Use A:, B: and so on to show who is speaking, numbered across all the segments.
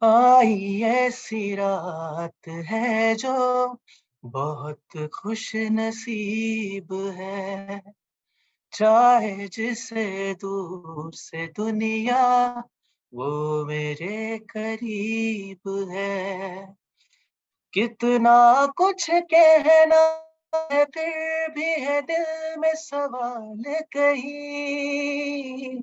A: आई ऐसी रात है जो बहुत खुश नसीब है, चाहे जिसे दूर से दुनिया वो मेरे करीब है। कितना कुछ कहना है फिर भी है दिल में सवाल कहीं,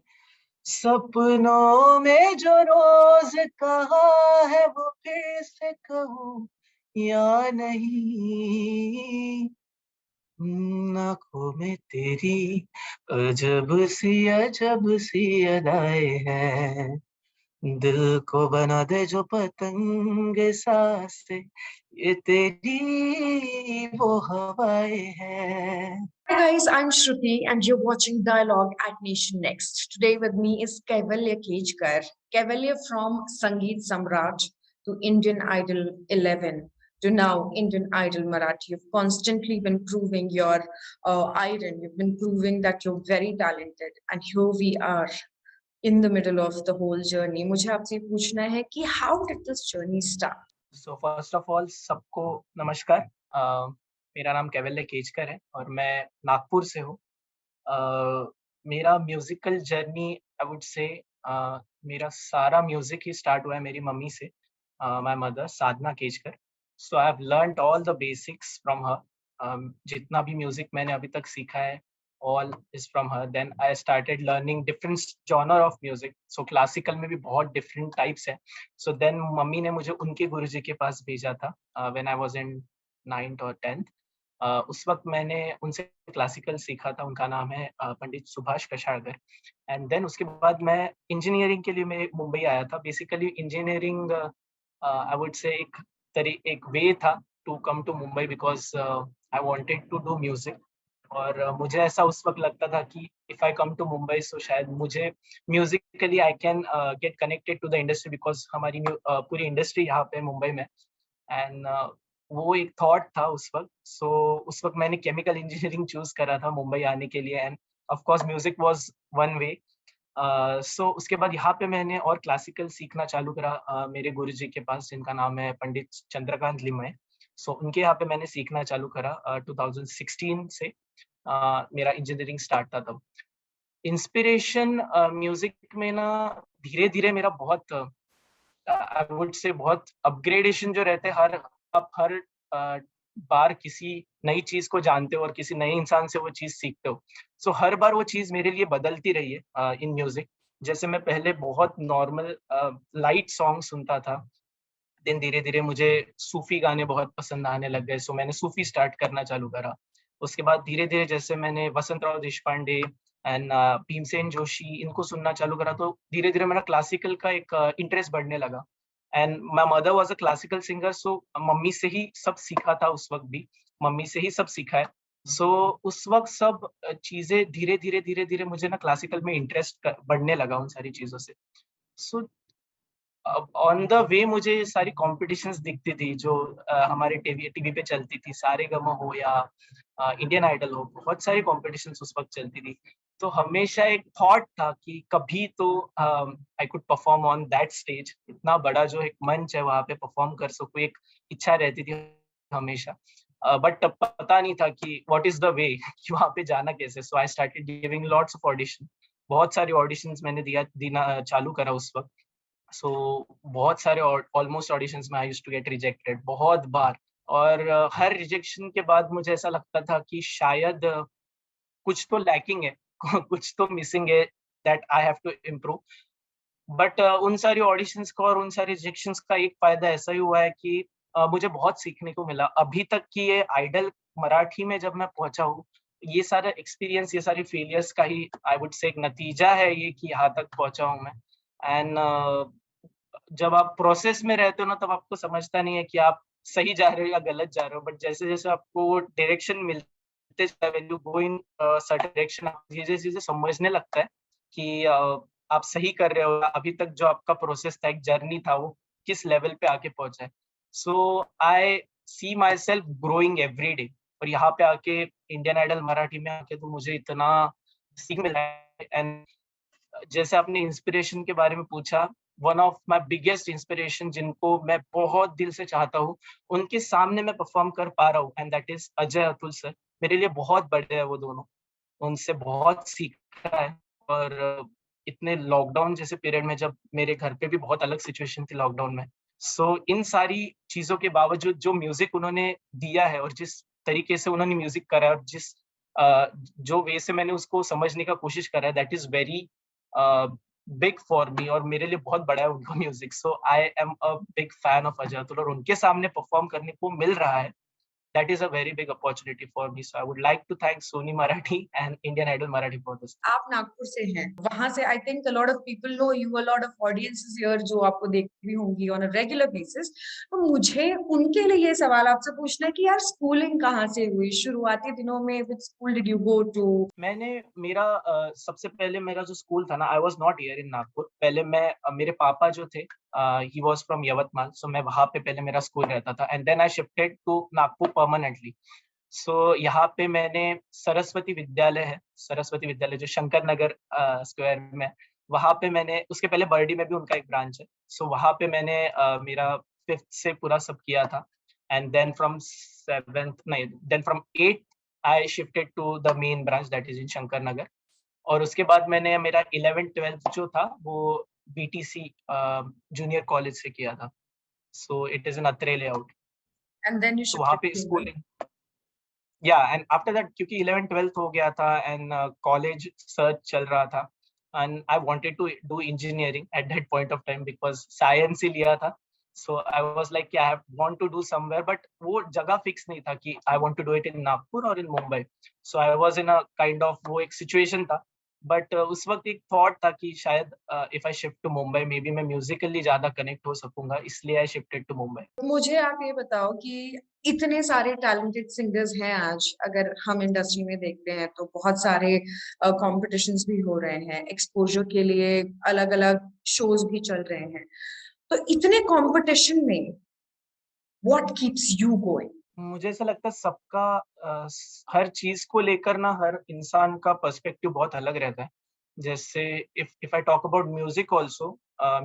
A: सपनों में जो रोज कहा है वो फिर से कहूँ या नहीं। आँखों में तेरी अजब सी अदाएँ हैं, दिल को बना दे जो पतंग सांसें, ये तेरी वो हवाएँ हैं।
B: Hi guys, I'm Shruti and you're watching Dialogue at Nation Next. Today with me is Kaivalya Kejkar. Kaivalya from Sangeet Samrat to Indian Idol 11 to now Indian Idol Marathi. You've constantly been proving your iron. You've been proving that you're very talented. And here we are in the middle of the whole journey. मुझे आपसे पूछना है कि how did this journey start?
A: So first of all सबको नमस्कार। मेरा नाम कैवल्य केजकर है और मैं नागपुर से हूँ। मेरा musical journey I would say मेरा सारा म्यूज़िक ही स्टार्ट हुआ है मेरी मम्मी से, my mother Sadhana Kejkar. So I have learned all the basics from her. जितना भी म्यूज़िक मैंने अभी तक सीखा है, all is from her. Then I started learning different genre of music. So classical में भी बहुत डिफरेंट टाइप्स हैं। सो देन मम्मी ने मुझे उनके गुरुजी के पास भेजा था when I was in 9th और 10th। उस वक़्त मैंने उनसे क्लासिकल सीखा था, उनका नाम है पंडित सुभाष कशाळकर। एंड देन उसके बाद मैं इंजीनियरिंग के लिए मैं मुंबई आया था। Basically engineering I would say एक वे था to come to Mumbai because I wanted to do music. और मुझे ऐसा उस वक़्त लगता था कि if I come to Mumbai so शायद मुझे musically I can get connected to the industry because हमारी पूरी इंडस्ट्री यहाँ पे मुंबई में। एंड वो एक थॉट था उस वक़्त। सो उस वक़्त मैंने केमिकल इंजीनियरिंग चूज़ करा था मुंबई आने के लिए and of course music was one way. So उसके बाद यहाँ पे मैंने और क्लासिकल सीखना चालू करा मेरे गुरुजी के पास जिनका नाम है पंडित चंद्रकांत लिमये। सो उनके यहाँ पे मैंने सीखना चालू करा 2016 से। मेरा इंजीनियरिंग स्टार्ट था तब। इंस्पिरेशन म्यूज़िक में ना धीरे-धीरे मेरा बहुत आई वुड से बहुत अपग्रेडेशन जो रहते हैं आप हर अ, बार किसी नई चीज़ को जानते हो और किसी नए इंसान से वो चीज़ सीखते हो। सो हर बार वो चीज़ मेरे लिए बदलती रही है इन म्यूज़िक। जैसे मैं पहले बहुत नॉर्मल लाइट सॉन्ग सुनता था। देन धीरे-धीरे मुझे सूफ़ी गाने बहुत पसंद आने लग गए, सो मैंने सूफ़ी स्टार्ट करना चालू करा। उसके बाद धीरे-धीरे जैसे मैंने वसंतराव देशपांडे एंड भीमसेन जोशी इनको सुनना चालू करा, तो धीरे-धीरे मेरा क्लासिकल का एक इंटरेस्ट बढ़ने लगा। And my mother was a classical singer, so mummy से ही सब सीखा था उस वक़्त भी, मम्मी से ही सब सीखा है। सो उस वक़्त सब चीज़ें धीरे-धीरे मुझे ना क्लासिकल में इंटरेस्ट बढ़ने लगा उन सारी चीज़ों से। सो अब ऑन द वे मुझे सारी कॉम्पिटिशन्स दिखती थी जो हमारे टीवी टीवी पे चलती थी, सारेगामा हो या इंडियन आइडल हो, बहुत सारी कॉम्पिटिशन्स उस वक़्त चलती थी। तो हमेशा एक थॉट था कि कभी तो I could perform on that stage, इतना बड़ा जो एक मंच है वहाँ पे परफॉर्म कर सकूँ, एक इच्छा रहती थी हमेशा। बट पता नहीं था कि व्हाट इज़ द वे कि वहाँ पे जाना कैसे? So I started giving lots of audition. बहुत सारे ऑडिशंस मैंने देना चालू करा उस वक़्त। सो बहुत सारे ऑलमोस्ट ऑडिशंस में I used to get rejected बहुत बार। और हर रिजेक्शन के बाद मुझे ऐसा लगता था कि शायद कुछ तो लैकिंग है कुछ तो मिसिंग है that I have to improve. But उन सारी ऑडिशंस का और उन सारे रिजेक्शंस का एक फ़ायदा ऐसा ही हुआ है कि मुझे बहुत सीखने को मिला। अभी तक की ये आइडल मराठी में जब मैं पहुँचा हूँ, ये सारा एक्सपीरियंस, ये सारी फेलियर्स का ही आई वुड से एक नतीजा है ये कि यहाँ तक पहुँचा हूँ मैं। एंड जब आप प्रोसेस में रहते हो ना, तब आपको समझता नहीं है कि आप सही जा रहे हो या गलत जा रहे हो। बट जैसे-जैसे आपको वो डायरेक्शन मिलते जाता है, when you go in certain direction, आप चीज़ें-चीज़ें समझने लगता है कि आप सही कर रहे हो। अभी तक जो आपका प्रोसेस था, एक जर्नी था, वो किस लेवल पे आके पहुँचा है। So I see myself growing every day. और यहाँ पे आके इंडियन आइडल मराठी में आके तो मुझे इतना सीख मिला है। एंड जैसे आपने इंस्पिरेशन के बारे में पूछा, one of my biggest inspiration, जिनको मैं बहुत दिल से चाहता हूँ, उनके सामने मैं परफॉर्म कर पा रहा हूँ, and that is Ajay, Atul sir. मेरे लिए बहुत बड़े हैं वो दोनों। उनसे बहुत सीखा है। और इतने लॉकडाउन जैसे पीरियड में, जब मेरे घर पे भी बहुत अलग सिचुएशन थी लॉकडाउन में। सो इन सारी चीज़ों के बावजूद जो म्यूज़िक उन्होंने दिया है और जिस तरीके से उन्होंने म्यूज़िक करा है, और जो वे से मैंने उसको समझने का कोशिश करा है, that is very a, big for me, और मेरे लिए बहुत बड़ा है उनका music. So I am a big fan of Ajay Atul, और उनके सामने परफ़ॉर्म करने को मिल रहा है, that is a very big opportunity for me. So I would like to thank Sony Marathi and Indian Idol Marathi for this.
B: आप नागपुर से हैं। वहाँ से I think a lot of people know you, a lot of audiences here जो आपको देखती भी होंगी ऑन अ रेगुलर बेसिस। तो मुझे उनके लिए ये सवाल आपसे पूछना है कि यार स्कूलिंग कहाँ से हुई? शुरुआती दिनों में which school did you go to?
A: सबसे पहले मेरा जो स्कूल था ना, I was not here in Nagpur. पहले मेरे पापा जो थे, he was from Yavatmal, so मैं वहाँ पे पहले मेरा स्कूल रहता था, and then I shifted to Nagpur permanently. So यहाँ पे मैंने सरस्वती विद्यालय जो शंकर नगर स्क्वायर में है, वहाँ पे मैंने, उसके पहले बर्डी में भी उनका एक ब्रांच है। सो वहाँ पे मैंने मेरा 5th से पूरा सब किया था, and then from 8th I shifted to the main branch that is in Shankar Nagar. और उसके बाद मैंने मेरा 11th-12th जो था वो बीटीसी जूनियर कॉलेज से किया था। So it is in Atre layout.
B: And then you
A: तो वहाँ
B: शिफ्टेड
A: पे
B: टू मुंबई।
A: स्कूलिंग, या एंड आफ्टर दैट, क्योंकि 11th-12th हो गया था एंड कॉलेज सर्च चल रहा था, and I wanted to do engineering at that point of time, because science ही लिया था। सो आई वाज़ लाइक कि I want to do somewhere, but वो जगह फिक्स नहीं था कि I want to do it in Nagpur और in Mumbai. So I was in a kind of, वो एक सिचुएशन था। बट उस वक़्त एक थॉट था कि शायद if I shift to Mumbai, maybe मैं म्यूज़िकली ज़्यादा कनेक्ट हो सकूँगा, इसलिए आई शिफ्टेड टू मुंबई।
B: मुझे आप ये बताओ कि इतने सारे टैलेंटेड सिंगर्स हैं आज, अगर हम इंडस्ट्री में देखते हैं तो बहुत सारे कॉम्पिटिशन्स भी हो रहे हैं, एक्सपोज़र के लिए अलग-अलग शोज़ भी चल रहे हैं। तो इतने कॉम्पिटिशन में व्हाट कीप्स यू गोइंग?
A: मुझे ऐसा लगता है सबका हर चीज़ को लेकर ना, हर इंसान का पर्सपेक्टिव बहुत अलग रहता है। जैसे if if I talk about music also,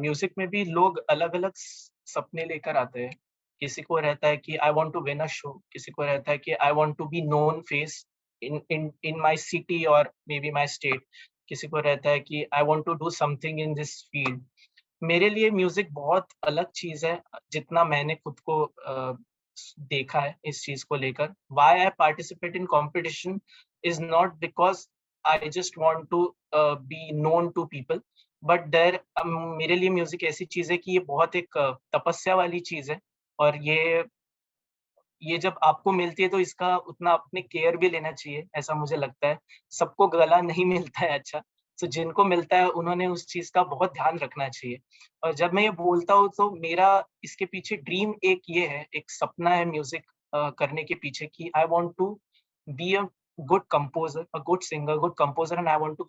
A: music में भी लोग अलग-अलग सपने लेकर आते हैं। किसी को रहता है कि I want to win a show, किसी को रहता है कि I want to be known face in in in my city और मे बी माय स्टेट। किसी को रहता है कि I want to do something in this field. मेरे लिए म्यूज़िक बहुत अलग चीज़ है, जितना मैंने खुद को देखा है इस चीज़ को लेकर। Why I participate in competition is not because I just want to be known to people, but मेरे लिए म्यूज़िक ऐसी चीज़ है कि ये बहुत एक तपस्या वाली चीज़ है, और ये जब आपको मिलती है तो इसका उतना अपने केयर भी लेना चाहिए, ऐसा मुझे लगता है। सबको गला नहीं मिलता है अच्छा, तो जिनको मिलता है उन्होंने उस चीज़ का बहुत ध्यान रखना चाहिए। और जब मैं ये बोलता हूँ तो मेरा इसके पीछे ड्रीम एक ये है, एक सपना है म्यूज़िक करने के पीछे, कि I want to be a good composer, a good singer, good composer, and I want to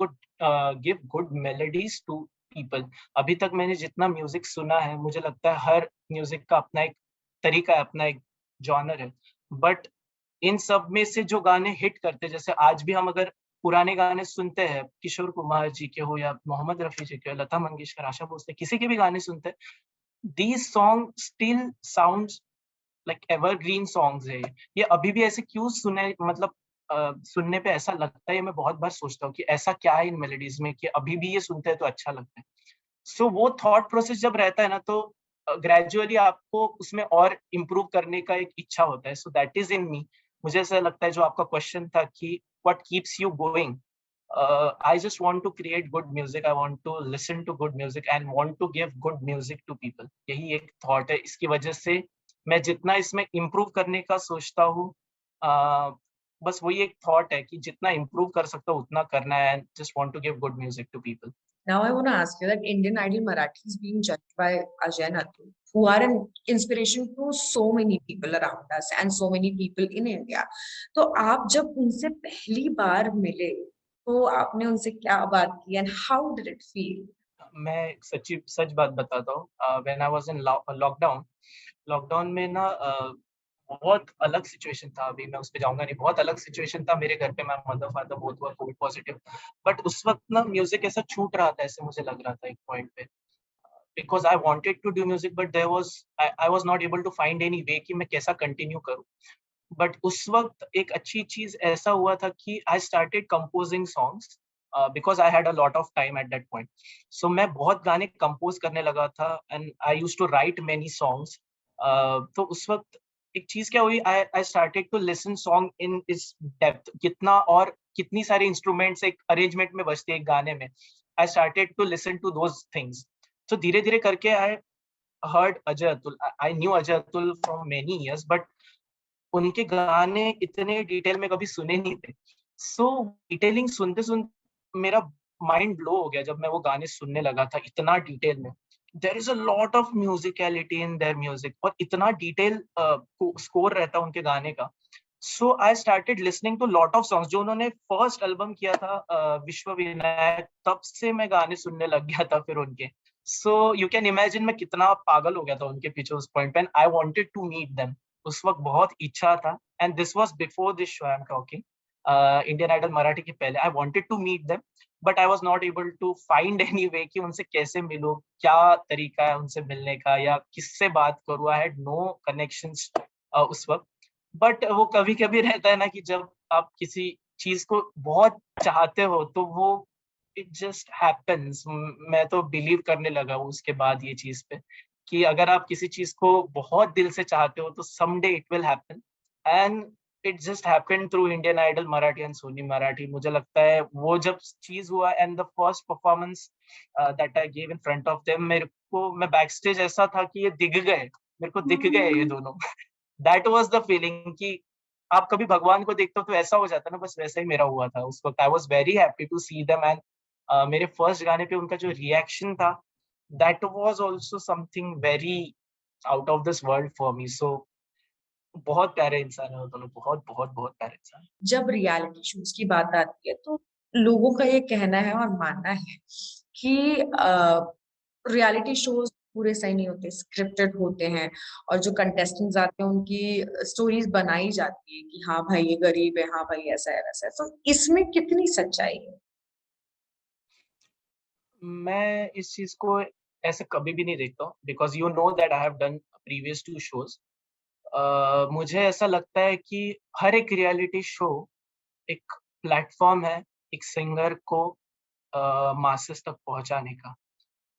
A: give good melodies to people. अभी तक मैंने जितना म्यूज़िक सुना है, मुझे लगता है हर म्यूज़िक का अपना एक तरीका है, अपना एक जॉनर है। बट इन सब में से जो गाने हिट करते हैं, जैसे आज भी हम अगर पुराने गाने सुनते हैं, किशोर कुमार जी के हो या मोहम्मद रफ़ी जी के हो, लता मंगेशकर, आशा भोसले, किसी के भी गाने सुनते हैं, these song still sounds like evergreen songs है ये। ये अभी भी ऐसे क्यों सुने, मतलब सुनने पे ऐसा लगता है, मैं बहुत बार सोचता हूँ कि ऐसा क्या है इन मेलोडीज़ में कि अभी भी ये सुनते हैं तो अच्छा लगता है। सो वो थॉट प्रोसेस जब रहता है ना, तो ग्रेजुअली आपको उसमें और इम्प्रूव करने का एक इच्छा होता है। So that is in me. मुझे ऐसा लगता है, जो आपका क्वेश्चन था कि what keeps you going, I just want to create good music, I want to listen to good music and want to give good music to people. यही एक थॉट है। इसकी वजह से मैं जितना इसमें इम्प्रूव करने का सोचता हूँ, बस वही एक थॉट है कि जितना इम्प्रूव कर सकता हूँ उतना करना है, and just want to give good music to people.
B: Now I want to ask you that Indian Idol Marathi is being judged by Ajay Natul, who are an inspiration to so many people around us and so many people in India. तो आप जब उनसे पहली बार मिले, तो आपने उनसे क्या बात की and how did it feel?
A: मैं सच्ची सच बात बताता हूँ। When I was in lockdown, lockdown में ना बहुत अलग सिचुएशन था। अभी मैं उस पे जाऊँगा नहीं। बहुत अलग सिचुएशन था मेरे घर पे। मैं mother father both were Covid positive. But उस वक़्त ना म्यूज़िक ऐसा छूट रहा था, ऐसे मुझे लग रहा था एक पॉइंट पे। Because I wanted to do music but there was I was not able to find any way कि मैं कैसा कंटिन्यू करूं. बट उस वक्त एक अच्छी चीज ऐसा हुआ था कि I started composing songs because I had a lot of time at that point. So मैं बहुत गाने कंपोज करने लगा था and I used to write many songs. तो उस वक्त एक चीज क्या हुई, I I started to listen song in इस डेप्थ, कितना और कितनी सारे इंस्ट्रूमेंट्स एक अरेंजमेंट में बजते हैं एक गाने में. I started to listen to those things. तो धीरे धीरे करके आई heard Ajay Atul. I knew Ajay Atul from many years, but उनके गाने इतने डिटेल में कभी सुने नहीं थे. सो डिटेलिंग सुनते-सुनते मेरा माइंड ब्लो हो गया जब मैं वो गाने सुनने लगा था इतना डिटेल में. There is a lot of musicality in their music और इतना डिटेल स्कोर रहता है उनके गाने का. So I started listening to lot of songs. जो उन्होंने फर्स्ट एल्बम किया था विश्व विनायक, तब से मैं गाने सुनने लग गया था फिर उनके. सो यू कैन इमेजिन मैं कितना पागल हो गया था उनके पीछे उस पॉइंट पे. And I wanted to meet them. उस वक्त बहुत इच्छा था. And this was before this show I am talking, Indian Idol Marathi के पहले. I wanted to meet them but I was not able to find any way कि उनसे कैसे मिलूं, क्या तरीका है उनसे मिलने का या किससे बात करूं. आई हैड नो कनेक्शंस उस वक्त. बट वो कभी-कभी रहता है ना कि जब आप किसी चीज़ को बहुत चाहते हो तो वो इट जस्ट हैपेंस. मैं तो बिलीव करने लगा हूँ उसके बाद ये चीज़ पे कि अगर आप किसी चीज़ को बहुत दिल से चाहते हो तो someday it will happen. And it just happened through Indian Idol Marathi and Sony Marathi. मुझे लगता है वो जब चीज़ हुआ and the first performance that I give in front of them, मेरे को मैं बैक स्टेज ऐसा था कि ये दिख गए, मेरे को दिख गए ये दोनों. दैट वाज़ द फीलिंग कि आप कभी भगवान को देखते हो तो ऐसा हो जाता है ना, बस वैसा ही मेरा हुआ था उस वक़्त. I was very happy to see them. And मेरे फर्स्ट गाने पे उनका जो रिएक्शन था, that was also something very out of this world for me. So बहुत प्यारे इंसान है वो दोनों, बहुत, बहुत, बहुत प्यारे इंसान हैं.
B: जब रियलिटी शोज की बात आती है तो लोगों का ये कहना है और मानना है कि रियलिटी शोज पूरे सही नहीं होते, स्क्रिप्टेड होते हैं और जो कंटेस्टेंट्स आते हैं उनकी स्टोरीज बनाई जाती है कि हाँ भाई ये गरीब है, हाँ भाई ऐसा है वैसा है. तो इसमें कितनी सच्चाई है?
A: मैं इस चीज़ को ऐसे कभी भी नहीं देखता हूँ because you know that I have done previous 2 shows. मुझे ऐसा लगता है कि हर एक रियलिटी शो एक प्लेटफ़ॉर्म है, एक सिंगर को मासेस तक पहुँचाने का.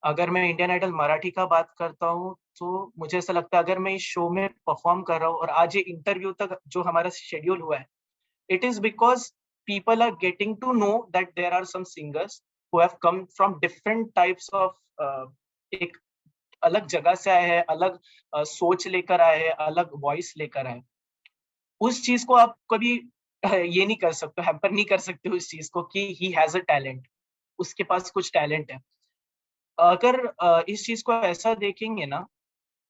A: अगर मैं इंडियन आइडल मराठी का बात करता हूँ, तो मुझे ऐसा लगता है अगर मैं इस शो में परफ़ॉर्म कर रहा हूँ और आज ये इंटरव्यू तक जो हमारा शेड्यूल हुआ है, it is because people are getting to know that there are some singers who have come from different types of एक अलग जगह से आए हैं, अलग सोच लेकर आए हैं, अलग वॉइस लेकर आए हैं. उस चीज़ को आप कभी ये नहीं कर सकते, हैम्पर नहीं कर सकते उस चीज़ को कि ही हैज़ अ टैलेंट, उसके पास कुछ टैलेंट है. अगर इस चीज़ को ऐसा देखेंगे ना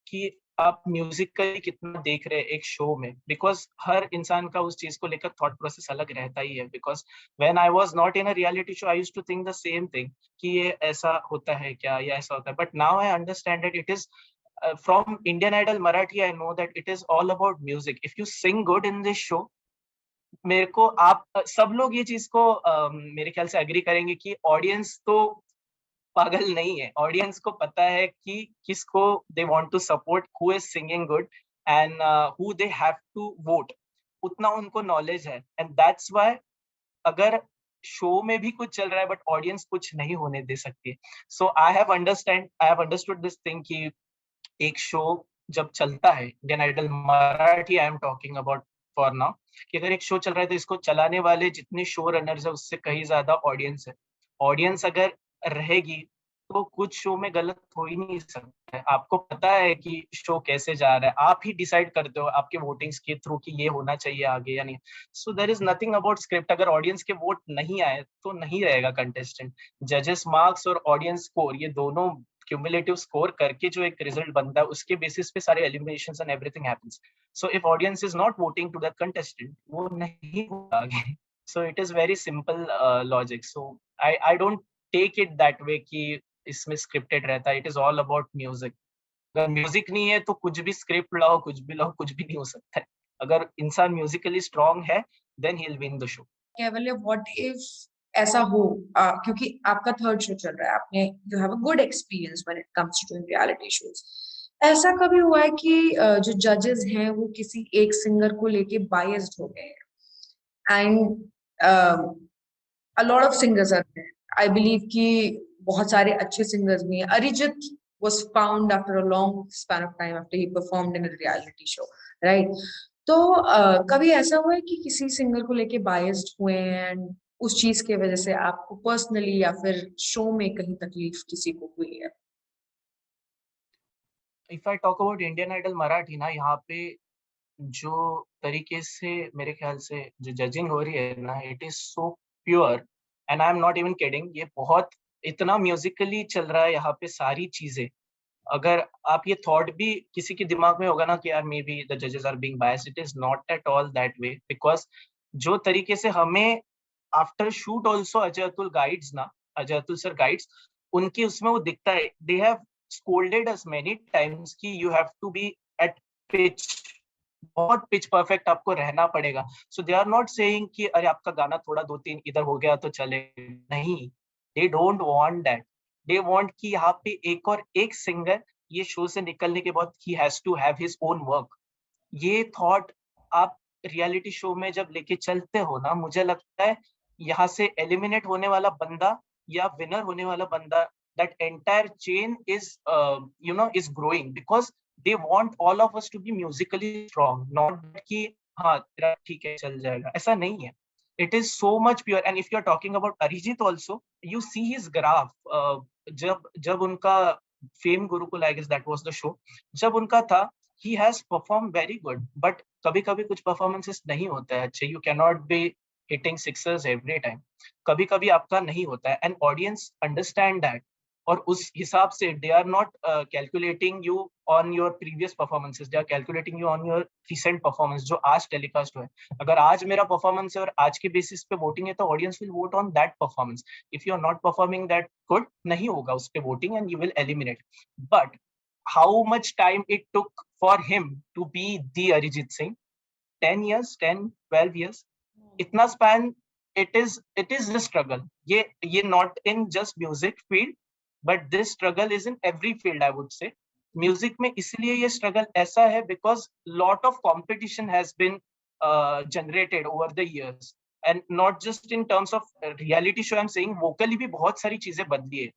A: कि आप म्यूज़िकली कितना देख रहे हैं एक शो में, बिकॉज़ हर इंसान का उस चीज़ को लेकर थॉट प्रोसेस अलग रहता ही है. Because when I was not in a reality show I used to think the same thing कि ये ऐसा होता है क्या या ऐसा होता है. But now I understand that it is from Indian Idol Marathi I know that it is all about music. If you sing good in this show, मेरे को आप सब लोग ये चीज़ को मेरे ख्याल से एग्री करेंगे कि ऑडियंस तो पागल नहीं है. ऑडियंस को पता है कि किसको they want to support, who is singing good and who they have to vote. उतना उनको नॉलेज है एंड दैट्स व्हाई अगर शो में भी कुछ चल रहा है बट ऑडियंस कुछ नहीं होने दे सकती. So I have understood this thing कि एक शो जब चलता है, Indian Idol Marathi I am talking about for now, कि अगर एक शो चल रहा है तो इसको चलाने वाले जितने शो रनर्स हैं उससे कहीं ज़्यादा ऑडियंस है. ऑडियंस अगर रहेगी तो कुछ शो में गलत हो ही नहीं सकता है. आपको पता है कि शो कैसे जा रहा है, आप ही डिसाइड करते हो आपके वोटिंग्स के थ्रू कि ये होना चाहिए आगे या नहीं. So there is nothing about script. अगर ऑडियंस के वोट नहीं आए तो नहीं रहेगा कंटेस्टेंट. जजेस मार्क्स और ऑडियंस स्कोर ये दोनों क्यूमुलेटिव स्कोर करके जो एक रिजल्ट बनता है उसके बेसिस पे सारे eliminations and everything happens. So if audience is not voting to that contestant वो नहीं होगा आगे. So it is very simple logic. So I don't take it that way कि इसमें स्क्रिप्टेड रहता है. It is all about music. अगर music नहीं है तो कुछ भी स्क्रिप्ट लाओ, कुछ भी लाओ, कुछ भी नहीं हो सकता है. अगर इंसान म्यूजिकली स्ट्रांग है then he will win the show.
B: Kaivalya, what if ऐसा हो, क्योंकि आपका थर्ड शो चल रहा है, आपने you have a good experience when it comes to doing reality shows, ऐसा कभी हुआ है कि जो जजेस हैं वो किसी एक सिंगर को लेके बायस्ड हो गए हैं? And a lot of singers are there. I believe कि बहुत सारे अच्छे singers भी हैं. Arijit was found after a long span of time after he performed in a reality show, right? तो कभी ऐसा हुआ है कि किसी सिंगर को लेके बायस्ड हुए हैं एंड उस चीज की वजह से आपको पर्सनली या फिर शो में कहीं तकलीफ किसी को हुई है?
A: If I talk about Indian Idol Marathi ना, यहाँ पे जो तरीके से मेरे ख्याल से जो जजिंग हो रही है ना, it is so pure and I am not even kidding. ये बहुत इतना म्यूजिकली चल रहा है यहाँ पे सारी चीजें। अगर आप ये थॉट भी किसी के दिमाग में होगा ना कि यार मे बी द जजेस are being biased, it is not at all that way. Because जो तरीके से हमें after shoot also Ajay Atul guides ना, अजय अतुल सर गाइड्स, उनके उसमें वो दिखता है। They have scolded us many times कि you have to be at pitch, बहुत पिच परफेक्ट आपको रहना पड़ेगा। So they are not saying कि अरे आपका गाना थोड़ा 2-3 इधर हो गया तो चले, नहीं। They don't want that. They want कि यहाँ पे एक और एक सिंगर ये शो से निकलने के बाद ही has to have his own work. ये थॉट आप रियलिटी शो में जब लेके चलते हो ना, मुझे लगता है यहाँ से एलिमिनेट होने वाला बंदा या विनर होने वाला बंदा, that entire chain is is growing because they want all of us to be musically strong, not कि हाँ तेरा ठीक है चल जाएगा, ऐसा नहीं है। It is so much pure. And if you are talking about Arijit also, you see his graph. जब जब उनका fame Gurukul, I guess that was the show, जब उनका था, he has performed very good, but कभी कभी कुछ परफॉर्मेंसेस नहीं होता है अच्छे। You can not be hitting sixers every time, कभी कभी आपका नहीं होता है एंड ऑडियंस अंडरस्टैंड दैट। और उस हिसाब से they are not calculating you on your previous performances, they are calculating you on your recent performance जो आज टेलीकास्ट हुआ है। अगर आज मेरा परफॉर्मेंस है और आज के बेसिस पे वोटिंग है, तो audience will vote on that performance. If you are not performing that good, नहीं होगा उस पर voting and you will eliminate. But how much time it took for him to be the Arijit Singh? 10 years, 10, 12 years. Itna span, it is the struggle. ये not in just music field, but this struggle is in every field, I would say. Music में इसलिए ये struggle ऐसा है because lot of competition has been generated over the years. And not just in terms of reality show, I'm saying vocally भी बहुत सारी चीजें बदली है।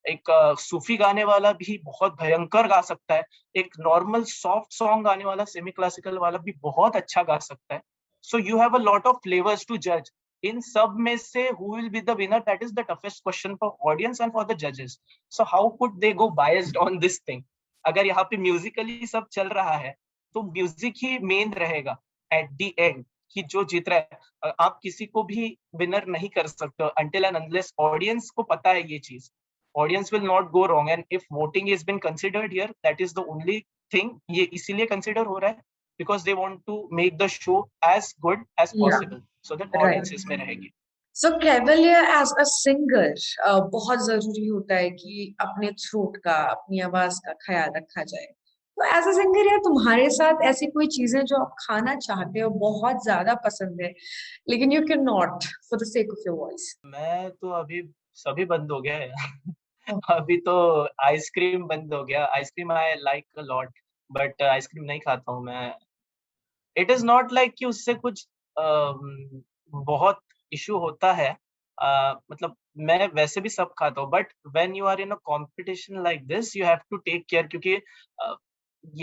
A: एक सूफी गाने वाला भी बहुत भयंकर गा सकता है, एक नॉर्मल सॉफ्ट सॉन्ग गाने वाला सेमी क्लासिकल वाला भी बहुत अच्छा गा सकता है। So you have a lot of flavours to जज। इन सब में से who will be the winner, that is the toughest question for audience and for the जजेस। So how could they go biased on this thing? अगर यहाँ पे musically सब चल रहा है तो म्यूजिक ही मेन रहेगा एट द एंड, कि जो जीत रहा है। आप किसी को भी विनर नहीं कर सकते अंटिल एंड अनलेस ऑडियंस को पता है ये चीज। Audience will not go wrong, and if voting has been considered here, that is the only thing ये इसीलिए consider हो रहा है because they want to make the show as good as
B: Yeah,
A: possible so that
B: right.
A: audience इसमें रहेगी।
B: सो Cavalier as a singer, बहुत जरूरी होता है कि अपने थ्रोट का, अपनी आवाज का ख्याल रखा जाए। तो एज अ सिंगर यार, तुम्हारे साथ ऐसी कोई चीजें जो आप खाना चाहते हो, बहुत ज्यादा पसंद है, लेकिन you can not for the sake of your voice?
A: मैं तो अभी सभी बंद हो गया है। अभी तो आइसक्रीम बंद हो गया। Ice cream I like a lot, but ice cream नहीं खाता हूँ मैं। इट इज नॉट लाइक कि उससे कुछ बहुत इशू होता है। मतलब मैं वैसे भी सब खाता हूँ, but when you are in a competition like this you have to take care, क्योंकि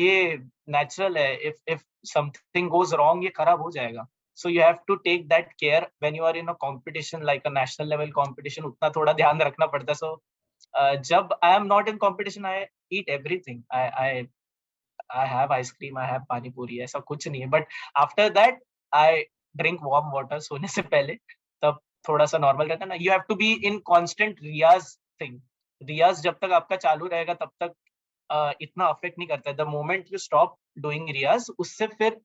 A: ये नेचुरल है। इफ समथिंग गोज रॉन्ग, ये खराब हो जाएगा। So you have to take that care when you are in a competition like a national level competition, उतना थोड़ा ध्यान रखना पड़ता है। सो जब I am not in competition, I eat everything. I have ice cream, I have pani puri, ऐसा कुछ नहीं है। But after that I drink warm water सोने से पहले, तब थोड़ा सा नॉर्मल रहता है ना। You have to be in constant रियाज थिंग। रियाज जब तक आपका चालू रहेगा तब तक इतना अफेक्ट नहीं करता है। The moment you stop doing रियाज, उससे फिर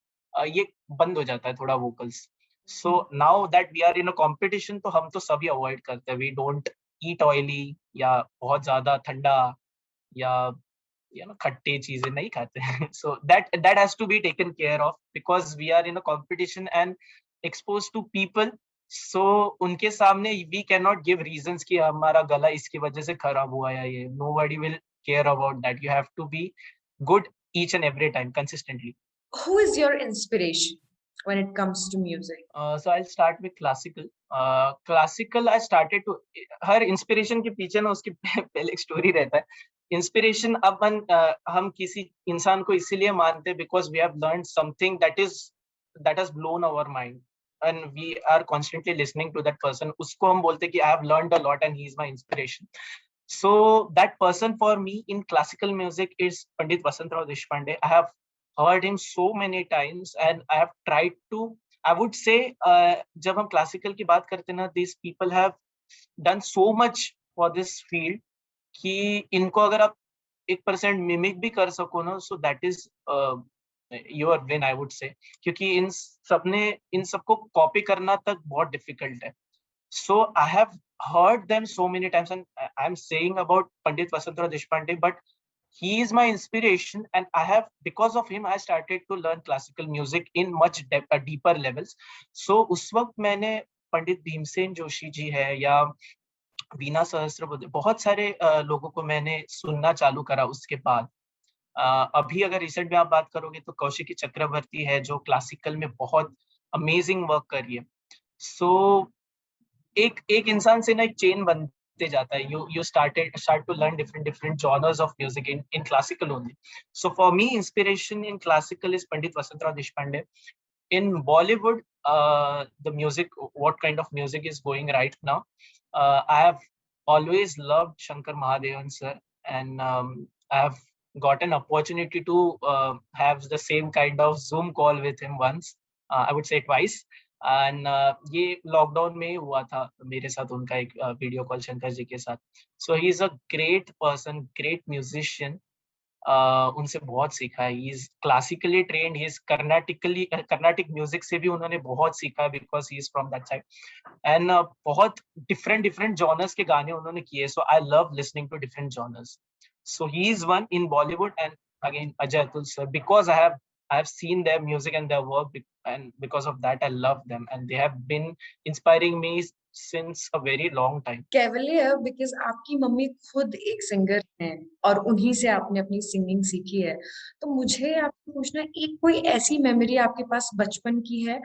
A: ये बंद हो जाता है थोड़ा vocals. So now that we are in a competition, तो हम तो सभी अवॉइड करते हैं। वी डोंट ईट ऑयली या बहुत ज्यादा ठंडा या खट्टी चीजें नहीं खाते हैं। So that has to be taken care of because we are in a competition and exposed to people, सो उनके सामने we can not give reasons कि हमारा गला इसकी वजह से खराब हुआ या ये, nobody will care about that. You have to be good each and every time consistently.
B: Who is your inspiration when it comes to music?
A: So I'll start with classical. Classical I started to, her inspiration के पीछे ना उसकी पहले एक story रहता है. Inspiration हम किसी इंसान को इसीलिए मानते हैं because we have learn something that has blown our mind and we are constantly listening to that person. उसको हम बोलते हैं कि I have learned a lot and he is my inspiration. So that person for me in classical music is Pandit Vasantrao Deshpande. I have heard him so many times and I have tried to, I would say, जब हम classical की बात करते हैं ना, these people have done so much for this field कि इनको अगर आप 1% मिमिक भी कर सको ना, so that is your win, I would say. क्योंकि इन सबको कॉपी करना तक बहुत डिफिकल्ट है. So I have heard them so many times, and I'm saying about Pandit Vasantrao Deshpande, but he is my inspiration, and because of him, I started to learn classical music in much deeper levels. So उस वक्त मैंने पंडित भीमसेन जोशी जी है या वीणा सहस्त्रबुद्धे, बहुत सारे लोगों को मैंने सुनना चालू करा उसके बाद. अभी अगर रिसेंट में आप बात करोगे तो कौशिकी चक्रवर्ती है जो क्लासिकल में बहुत अमेजिंग वर्क कर रही है. सो एक इंसान से ना एक चेन बनते जाता है. You start to learn different genres of music in classical only. So for me, inspiration in classical is Pandit Vasantrao Deshpande. In Bollywood, the music, what kind of music is going right now? I have always loved Shankar Mahadevan sir, and I have got an opportunity to have the same kind of Zoom call with him once. I would say twice. And ये lockdown में हुआ था मेरे साथ उनका एक video call Shankar ji के साथ. So he is a great person, great musician. उनसे बहुत सीखा है. He is classically trained, he is Carnatic music से भी उन्होंने बहुत सीखा है because he is from that side. And बहुत डिफरेंट जॉनर्स के गाने उन्होंने किए. So I love listening to different genres. So he is one in Bollywood, and again Ajay Atul sir, because I have seen their music and their work, and because of that I love them, and they have been inspiring me since a very long time.
B: Cavalier, because आपकी mummy खुद एक singer हैं और उन्हीं से आपने अपनी singing सीखी है, तो मुझे आपसे पूछना है, एक कोई ऐसी मेमोरी आपके पास बचपन की है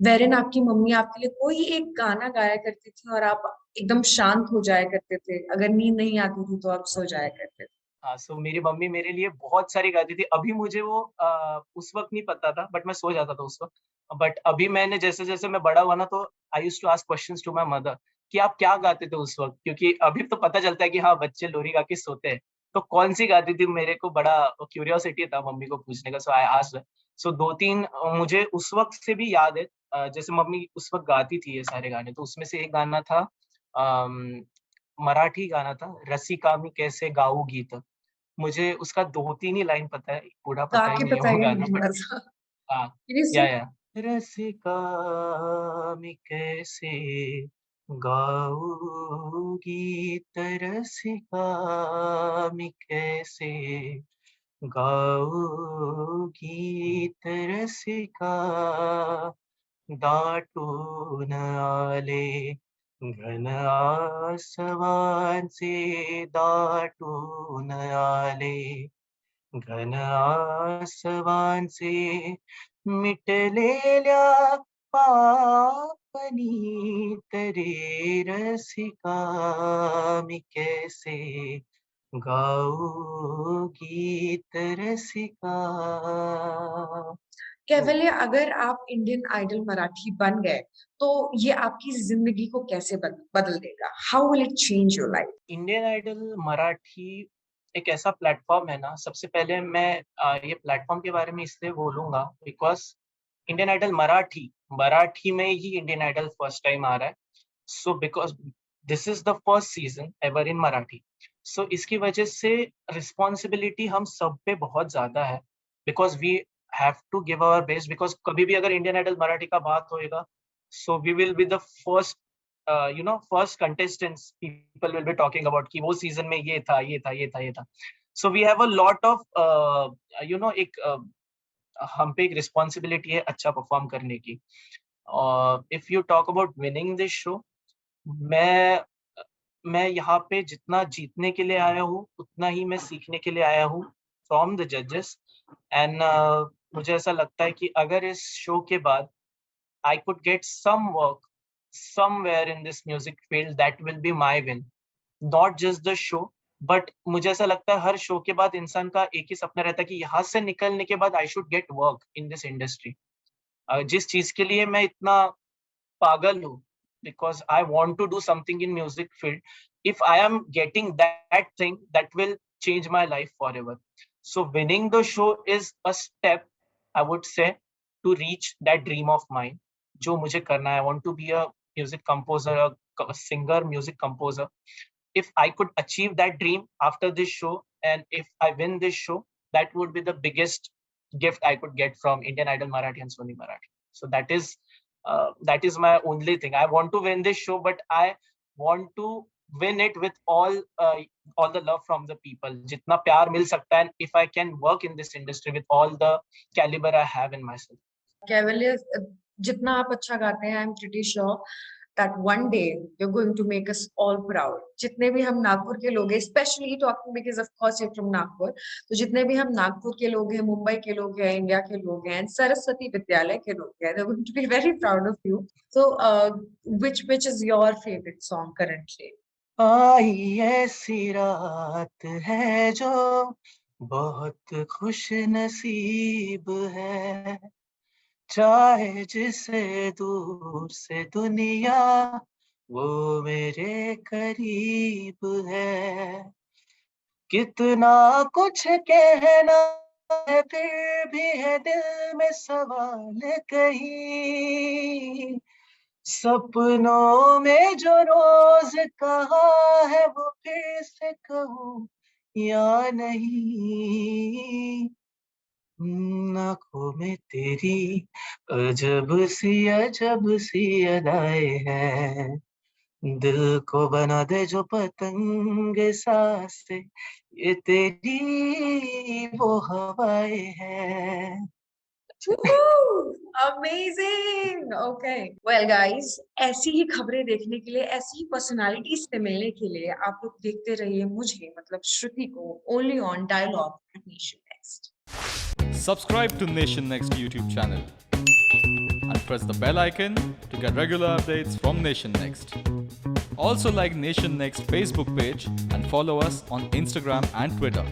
B: वेरिन आपकी मम्मी आपके लिए कोई एक गाना गाया करती थी और आप एकदम शांत हो जाया करते थे, अगर नींद नहीं आती थी तो आप सो जाया करते थे?
A: हाँ, सो मेरी मम्मी मेरे लिए बहुत सारी गाती थी. अभी मुझे वो उस वक्त नहीं पता था, बट मैं सो जाता था उस वक्त. बट अभी मैंने जैसे-जैसे मैं बड़ा हुआ ना, तो I used to ask questions to my mother कि आप क्या गाते थे उस वक्त? क्योंकि अभी तो पता चलता है कि हाँ, बच्चे लोरी गा के सोते हैं. तो कौन-सी गाती थी, मेरे को बड़ा क्यूरियोसिटी था मम्मी को पूछने का. So I asked. सो 2-3 मुझे उस वक्त से भी याद है. जैसे मम्मी उस वक्त गाती थी ये सारे गाने, तो उसमें से एक गाना था, अम, मराठी गाना था, रसिका मी कैसे गाऊ गीत. मुझे उसका 2-3 ही लाइन पता है, पूरा
B: गा
A: पता ही
B: के
A: नहीं है वो
B: बताइए ना
A: गाना, बट
B: थोड़ा सा।
A: हाँ,
B: Can
A: या रसिका मैं कैसे गाऊँ गीत, रसिका मैं कैसे गाऊँ गीत, रसिका दाटून आले घन आसवांचे, दाटून आले घन आसवांचे, मिटलेल्या पापनी तरे, रसिका मी कैसे गाऊ गीत, रसिका.
B: कैवल्य, अगर आप इंडियन आइडल मराठी बन गए तो ये आपकी जिंदगी को कैसे बदल देगा? How will it change your life?
A: Indian Idol Marathi एक ऐसा प्लेटफॉर्म है ना. सबसे पहले मैं ये प्लेटफॉर्म के बारे में इसलिए बोलूंगा बिकॉज इंडियन आइडल मराठी में ही इंडियन आइडल फर्स्ट टाइम आ रहा है. So because this is the first season ever in Marathi. So इसकी वजह से रिस्पॉन्सिबिलिटी हम सब पे बहुत ज्यादा है because we have to give our best. Because कभी भी अगर इंडियन आइडल मराठी का बात होएगा, so we will be the first first contestants people will be talking about कि वो सीजन में ये था, ये था, ये था, ये था. So we have a lot of एक हम पे एक रिस्पॉन्सिबिलिटी है अच्छा परफॉर्म करने की. If you talk about winning this show, मैं मैं यहाँ पे जितना जीतने के लिए आया हूँ, उतना ही मैं सीखने के लिए आया हूँ फ्रॉम द जजेस। एंड मुझे ऐसा लगता है कि अगर इस शो के बाद I could get some work somewhere in this music field, that will be my win. Not just the show, but मुझे ऐसा लगता है हर शो के बाद इंसान का एक ही सपना रहता है कि यहाँ से निकलने के बाद I should get work in this industry. जिस चीज के लिए मैं इतना पागल हूँ, because I want to do something in music field. If I am getting that thing, that will change my life forever. So winning the show is a step, I would say, to reach that dream of mine. जो मुझे करना है, I want to be a music composer, a singer, music composer. If I could achieve that dream after this show, and if I win this show, that would be the biggest gift I could get from Indian Idol Marathi and Sony Marathi. So that is my only thing. I want to win this show, but I want to win it with all the love from the people. Jitna pyar mil sakta है, and if I can work in this industry with all the caliber I have in myself.
B: Cavalier, जितना आप अच्छा गाते हैं, I'm pretty sure that one day you're going to make us all proud. जितने भी हम नागपुर के लोग हैं, especially talking because of course you're from Nagpur, तो जितने भी हम नागपुर के लोग हैं, मुंबई के लोग हैं, इंडिया के लोग हैं, सरस्वती विद्यालय के लोग हैं, they're going to be very proud of you. So, which is your favorite song currently?
A: आई ऐसी रात है जो बहुत खुश नसीब है, चाहे जिसे दूर से दुनिया वो मेरे करीब है। कितना कुछ कहना है, फिर भी है दिल में सवाल कहीं। सपनों में जो रोज कहा है, वो फिर से कहूँ या नहीं। आँखों में तेरी अजब सी अदाएं हैं, दिल को बना दे जो पतंग सांसें, ये तेरी वो हवाएं हैं।
B: Woo! Amazing! Okay. Well, guys, ऐसी ही खबरें देखने के लिए, ऐसी ही पर्सनालिटीज से मिलने के लिए आप लोग देखते रहिए मुझे, मतलब श्रुति को, only on Dialogue at Nation Next.
C: Subscribe to Nation Next YouTube channel and press the bell icon to get regular updates from Nation Next. Also like Nation Next Facebook page and follow us on Instagram and Twitter.